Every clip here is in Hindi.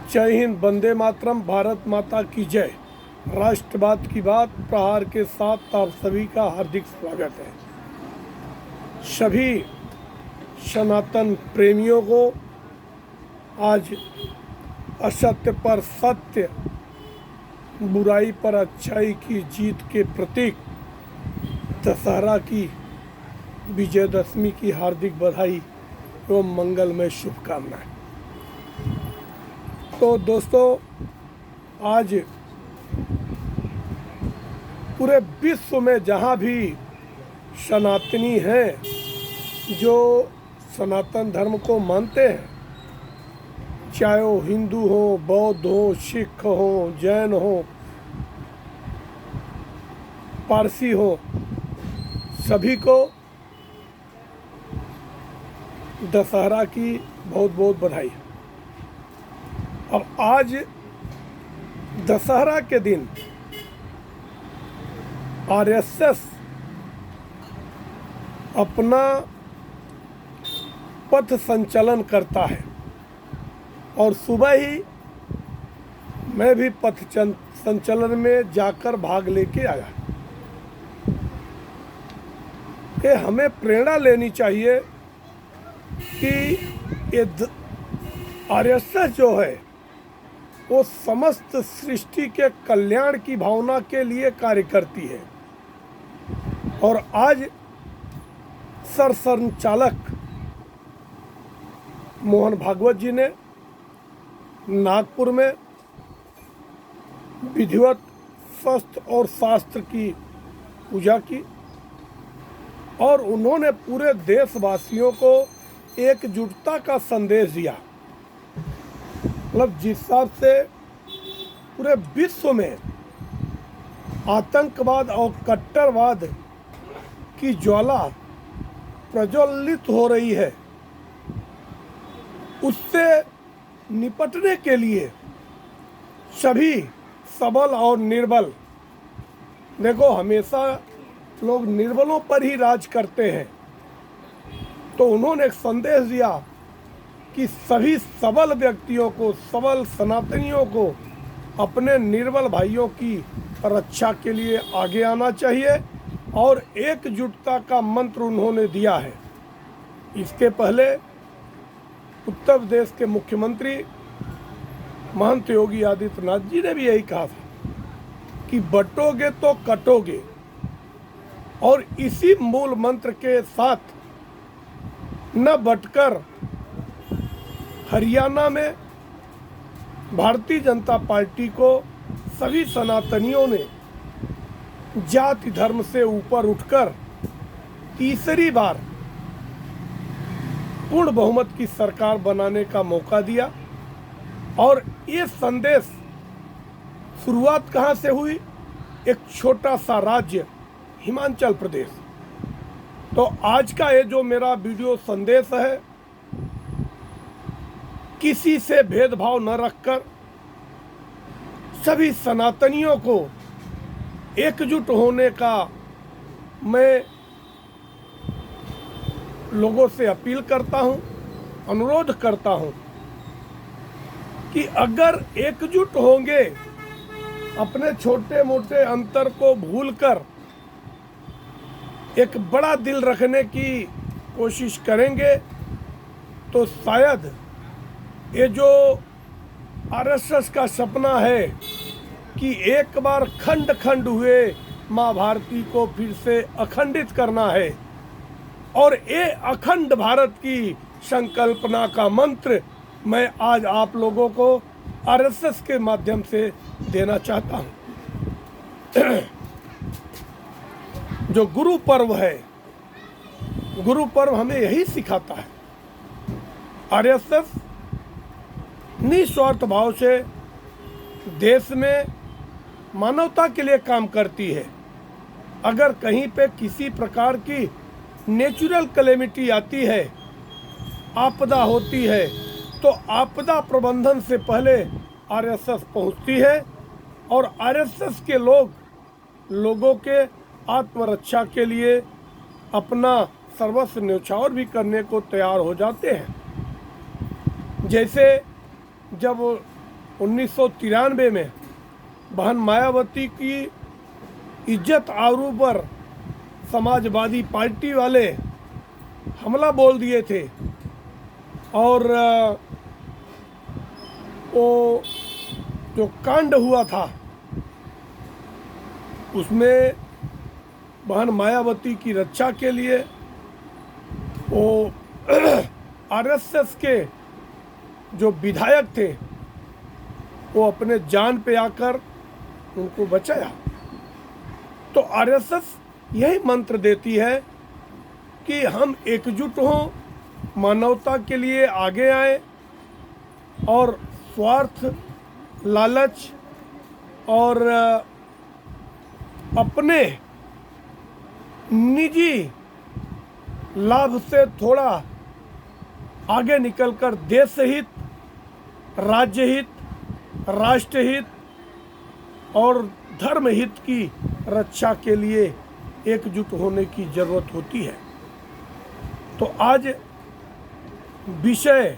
जय हिंद, वंदे मातरम, भारत माता की जय। राष्ट्रवाद की बात प्रहार के साथ आप सभी का हार्दिक स्वागत है। सभी सनातन प्रेमियों को आज असत्य पर सत्य, बुराई पर अच्छाई की जीत के प्रतीक दशहरा की विजयदशमी की हार्दिक बधाई एवं मंगलमय शुभकामनाएं। तो दोस्तों, आज पूरे विश्व में जहाँ भी सनातनी हैं, जो सनातन धर्म को मानते हैं, चाहे वो हिंदू हो, बौद्ध हो, सिख हो, जैन हो, पारसी हो, सभी को दशहरा की बहुत बहुत बधाई। अब आज दशहरा के दिन आरएसएस अपना पथ संचलन करता है और सुबह ही मैं भी पथ संचलन में जाकर भाग लेके आया। ये हमें प्रेरणा लेनी चाहिए कि ये आरएसएस जो है वो समस्त सृष्टि के कल्याण की भावना के लिए कार्य करती है। और आज सरसंचालक मोहन भागवत जी ने नागपुर में विधिवत शस्त्र और शास्त्र की पूजा की और उन्होंने पूरे देशवासियों को एकजुटता का संदेश दिया। मतलब जिस हिसाब से पूरे विश्व में आतंकवाद और कट्टरवाद की ज्वाला प्रज्वलित हो रही है, उससे निपटने के लिए सभी सबल और निर्बल, देखो हमेशा लोग निर्बलों पर ही राज करते हैं, तो उन्होंने एक संदेश दिया कि सभी सबल व्यक्तियों को, सबल सनातनियों को अपने निर्बल भाइयों की रक्षा के लिए आगे आना चाहिए और एकजुटता का मंत्र उन्होंने दिया है। इसके पहले उत्तर प्रदेश के मुख्यमंत्री महंत योगी आदित्यनाथ जी ने भी यही कहा था कि बटोगे तो कटोगे, और इसी मूल मंत्र के साथ न बटकर हरियाणा में भारतीय जनता पार्टी को सभी सनातनियों ने जाति धर्म से ऊपर उठकर तीसरी बार पूर्ण बहुमत की सरकार बनाने का मौका दिया। और ये संदेश शुरुआत कहाँ से हुई? एक छोटा सा राज्य हिमाचल प्रदेश। तो आज का ये जो मेरा वीडियो संदेश है, किसी से भेदभाव न रखकर सभी सनातनियों को एकजुट होने का मैं लोगों से अपील करता हूं, अनुरोध करता हूं कि अगर एकजुट होंगे, अपने छोटे मोटे अंतर को भूलकर एक बड़ा दिल रखने की कोशिश करेंगे, तो शायद ये जो आरएसएस का सपना है कि एक बार खंड खंड हुए माँ भारती को फिर से अखंडित करना है, और ये अखंड भारत की संकल्पना का मंत्र मैं आज आप लोगों को आरएसएस के माध्यम से देना चाहता हूँ। जो गुरु पर्व है, गुरु पर्व हमें यही सिखाता है। आरएसएस निस्वार्थ भाव से देश में मानवता के लिए काम करती है। अगर कहीं पे किसी प्रकार की नेचुरल कैलेमिटी आती है, आपदा होती है, तो आपदा प्रबंधन से पहले आरएसएस पहुंचती है और आरएसएस के लोगों के आत्मरक्षा के लिए अपना सर्वस्व न्यौछावर भी करने को तैयार हो जाते हैं। जैसे जब 1993 में बहन मायावती की इज्जत आबरू पर समाजवादी पार्टी वाले हमला बोल दिए थे और वो जो कांड हुआ था उसमें बहन मायावती की रक्षा के लिए वो आरएसएस के जो विधायक थे वो अपने जान पे आकर उनको बचाया। तो आरएसएस यही मंत्र देती है कि हम एकजुट हों, मानवता के लिए आगे आए और स्वार्थ, लालच और अपने निजी लाभ से थोड़ा आगे निकलकर देश हित, राज्य हित, राष्ट्र हित और धर्म हित की रक्षा के लिए एकजुट होने की जरूरत होती है। तो आज विषय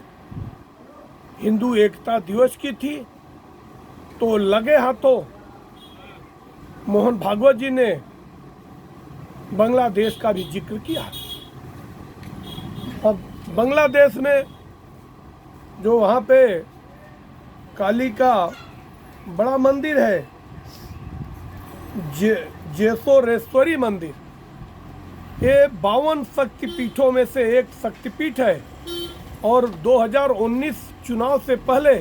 हिंदू एकता दिवस की थी, तो लगे हाथों मोहन भागवत जी ने बांग्लादेश का भी जिक्र किया। अब बांग्लादेश में जो वहाँ पे काली का बड़ा मंदिर है, जेसोरेश्वरी मंदिर, ये 52 शक्तिपीठों में से एक शक्तिपीठ है और 2019 चुनाव से पहले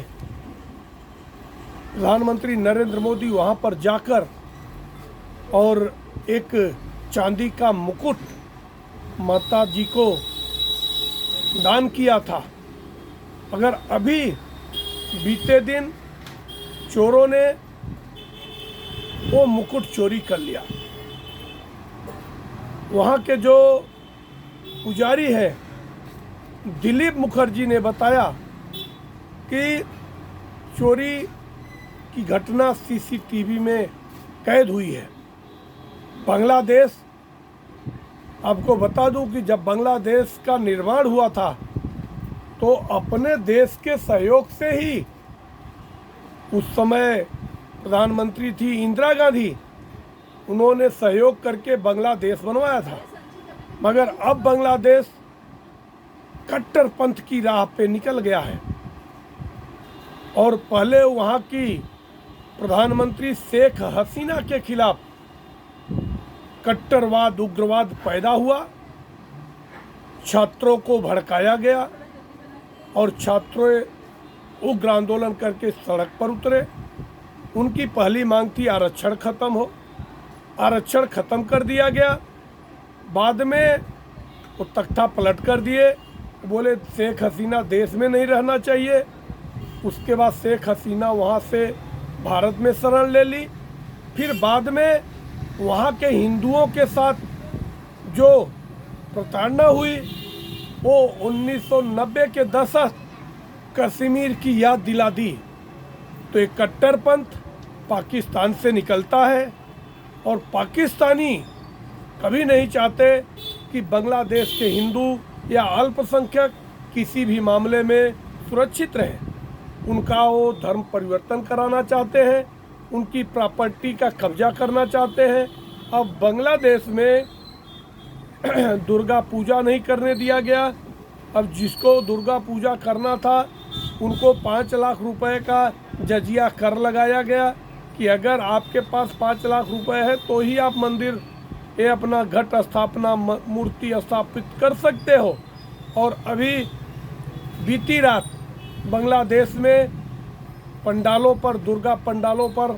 प्रधानमंत्री नरेंद्र मोदी वहाँ पर जाकर और एक चांदी का मुकुट माता जी को दान किया था। अगर अभी बीते दिन चोरों ने वो मुकुट चोरी कर लिया, वहाँ के जो पुजारी है दिलीप मुखर्जी ने बताया कि चोरी की घटना सीसीटीवी में कैद हुई है। बांग्लादेश, आपको बता दूं कि जब बांग्लादेश का निर्माण हुआ था तो अपने देश के सहयोग से ही, उस समय प्रधानमंत्री थी इंदिरा गांधी, उन्होंने सहयोग करके बांग्लादेश बनवाया था। मगर अब बांग्लादेश कट्टरपंथ की राह पे निकल गया है और पहले वहाँ की प्रधानमंत्री शेख हसीना के खिलाफ कट्टरवाद, उग्रवाद पैदा हुआ, छात्रों को भड़काया गया और छात्रों उग्र आंदोलन करके सड़क पर उतरे। उनकी पहली मांग थी आरक्षण खत्म हो, आरक्षण खत्म कर दिया गया। बाद में वो तख्ता पलट कर दिए, बोले शेख हसीना देश में नहीं रहना चाहिए। उसके बाद शेख हसीना वहाँ से भारत में शरण ले ली। फिर बाद में वहाँ के हिंदुओं के साथ जो प्रताड़ना हुई वो 1990 के दशक कश्मीर की याद दिला दी। तो एक कट्टरपंथ पाकिस्तान से निकलता है और पाकिस्तानी कभी नहीं चाहते कि बांग्लादेश के हिंदू या अल्पसंख्यक किसी भी मामले में सुरक्षित रहें। उनका वो धर्म परिवर्तन कराना चाहते हैं, उनकी प्रॉपर्टी का कब्जा करना चाहते हैं। अब बांग्लादेश में दुर्गा पूजा नहीं करने दिया गया। अब जिसको दुर्गा पूजा करना था उनको 5 लाख रुपए का जजिया कर लगाया गया कि अगर आपके पास 5 लाख रुपए है तो ही आप मंदिर ये अपना घट स्थापना, मूर्ति स्थापित कर सकते हो। और अभी बीती रात बांग्लादेश में पंडालों पर, दुर्गा पंडालों पर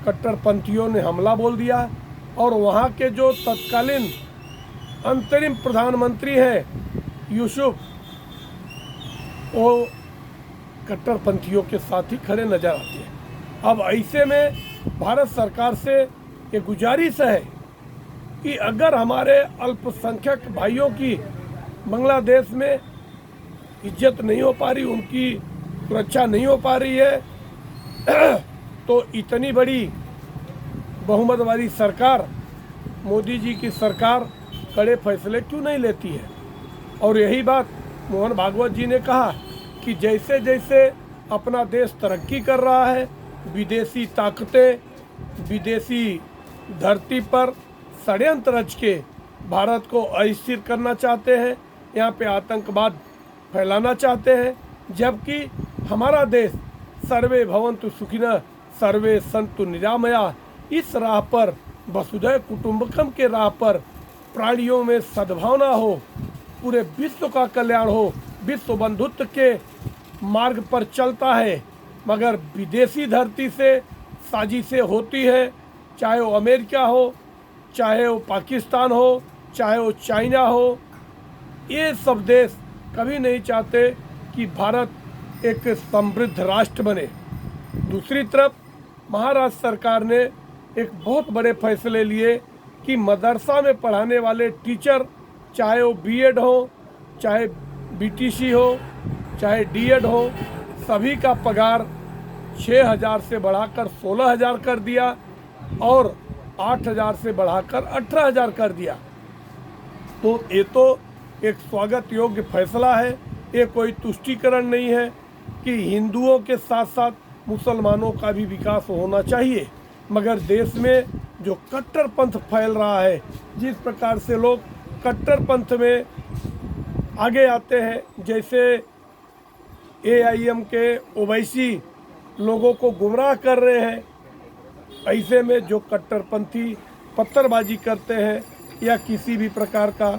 कट्टरपंथियों ने हमला बोल दिया और वहाँ के जो तत्कालीन अंतरिम प्रधानमंत्री हैं यूसुफ, वो कट्टरपंथियों के साथ ही खड़े नजर आते हैं। अब ऐसे में भारत सरकार से ये गुजारिश है कि अगर हमारे अल्पसंख्यक भाइयों की बांग्लादेश में इज्जत नहीं हो पा रही, उनकी सुरक्षा नहीं हो पा रही है, तो इतनी बड़ी बहुमत वाली सरकार, मोदी जी की सरकार कड़े फैसले क्यों नहीं लेती है। और यही बात मोहन भागवत जी ने कहा कि जैसे जैसे अपना देश तरक्की कर रहा है। विदेशी ताकतें विदेशी धरती पर षड्यंत्र रच के भारत को अस्थिर करना चाहते हैं, यहाँ पे आतंकवाद फैलाना चाहते हैं, जबकि हमारा देश सर्वे भवन्तु सुखिनः सर्वे सन्तु निरामया इस राह पर, वसुधैव कुटुम्बकम के राह पर प्राणियों में सद्भावना हो, पूरे विश्व का कल्याण हो, विश्व बंधुत्व के मार्ग पर चलता है। मगर विदेशी धरती से साजिशें होती है, चाहे वो अमेरिका हो, चाहे वो पाकिस्तान हो, चाहे वो चाइना हो, ये सब देश कभी नहीं चाहते कि भारत एक समृद्ध राष्ट्र बने। दूसरी तरफ महाराष्ट्र सरकार ने एक बहुत बड़े फैसले लिए कि मदरसा में पढ़ाने वाले टीचर, चाहे वो बीएड हो, चाहे बीटीसी हो, चाहे डीएड हो, सभी का पगार 6,000 से बढ़ाकर 16,000 कर दिया और 8,000 से बढ़ाकर 18,000 कर दिया। तो ये तो एक स्वागत योग्य फैसला है। ये कोई तुष्टीकरण नहीं है कि हिंदुओं के साथ साथ मुसलमानों का भी विकास होना चाहिए। मगर देश में जो कट्टरपंथ फैल रहा है, जिस प्रकार से लोग कट्टरपंथ में आगे आते हैं, जैसे एआईएम के ओवैसी लोगों को गुमराह कर रहे हैं, ऐसे में जो कट्टरपंथी पत्थरबाजी करते हैं या किसी भी प्रकार का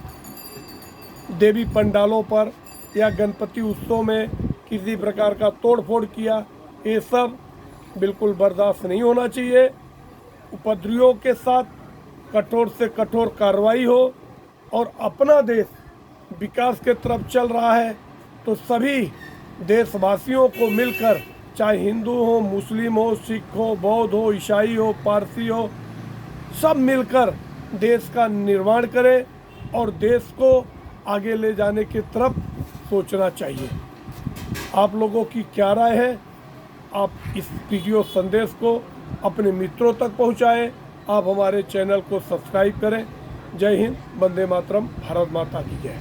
देवी पंडालों पर या गणपति उत्सव में किसी प्रकार का तोड़फोड़ किया, ये सब बिल्कुल बर्दाश्त नहीं होना चाहिए। उपद्रवियों के साथ कठोर से कठोर कार्रवाई हो और अपना देश विकास के तरफ चल रहा है तो सभी देशवासियों को मिलकर, चाहे हिंदू हो, मुस्लिम हो, सिख हो, बौद्ध हो, ईसाई हो, पारसी हो, सब मिलकर देश का निर्माण करें और देश को आगे ले जाने की तरफ सोचना चाहिए। आप लोगों की क्या राय है? आप इस वीडियो संदेश को अपने मित्रों तक पहुंचाएं। आप हमारे चैनल को सब्सक्राइब करें। जय हिंद, वंदे मातरम, भारत माता की जय।